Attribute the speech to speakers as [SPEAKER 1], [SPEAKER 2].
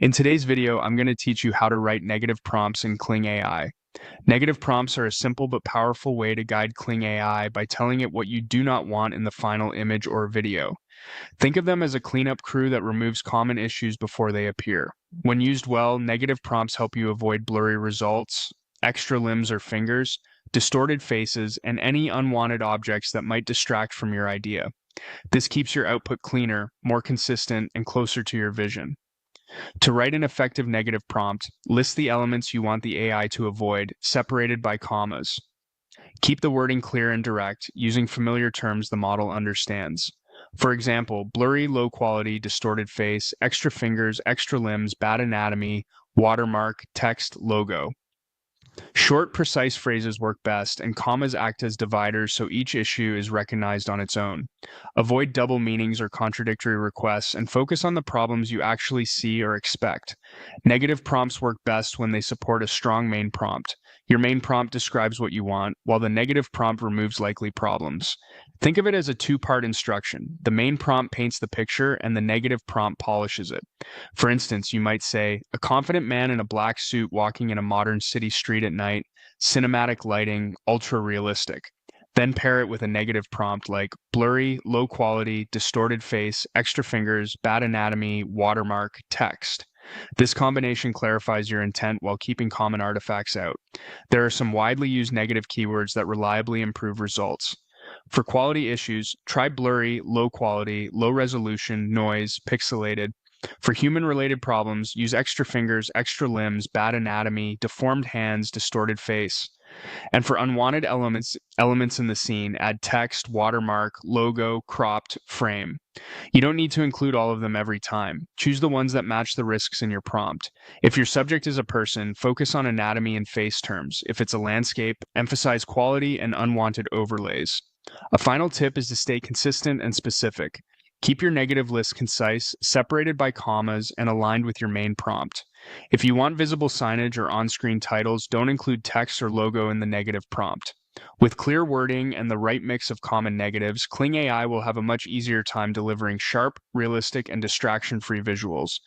[SPEAKER 1] In today's video, I'm going to teach you how to write negative prompts in Kling AI. Negative prompts are a simple but powerful way to guide Kling AI by telling it what you do not want in the final image or video. Think of them as a cleanup crew that removes common issues before they appear. When used well, negative prompts help you avoid blurry results, extra limbs or fingers, distorted faces, and any unwanted objects that might distract from your idea. This keeps your output cleaner, more consistent, and closer to your vision. To write an effective negative prompt, list the elements you want the AI to avoid, separated by commas. Keep the wording clear and direct, using familiar terms the model understands. For example, blurry, low quality, distorted face, extra fingers, extra limbs, bad anatomy, watermark, text, logo. Short, precise phrases work best, and commas act as dividers so each issue is recognized on its own. Avoid double meanings or contradictory requests and focus on the problems you actually see or expect. Negative prompts work best when they support a strong main prompt. Your main prompt describes what you want, while the negative prompt removes likely problems. Think of it as a two-part instruction. The main prompt paints the picture, and the negative prompt polishes it. For instance, you might say, a confident man in a black suit walking in a modern city street at night, cinematic lighting, ultra realistic. Then pair it with a negative prompt like blurry, low quality, distorted face, extra fingers, bad anatomy, watermark, text. This combination clarifies your intent while keeping common artifacts out. There are some widely used negative keywords that reliably improve results. For quality issues, try blurry, low quality, low resolution, noise, pixelated. For human-related problems, use extra fingers, extra limbs, bad anatomy, deformed hands, distorted face. And for unwanted elements in the scene, add text, watermark, logo, cropped, frame. You don't need to include all of them every time. Choose the ones that match the risks in your prompt. If your subject is a person, focus on anatomy and face terms. If it's a landscape, emphasize quality and unwanted overlays. A final tip is to stay consistent and specific. Keep your negative list concise, separated by commas, and aligned with your main prompt. If you want visible signage or on-screen titles, don't include text or logo in the negative prompt. With clear wording and the right mix of common negatives, Kling AI will have a much easier time delivering sharp, realistic, and distraction-free visuals.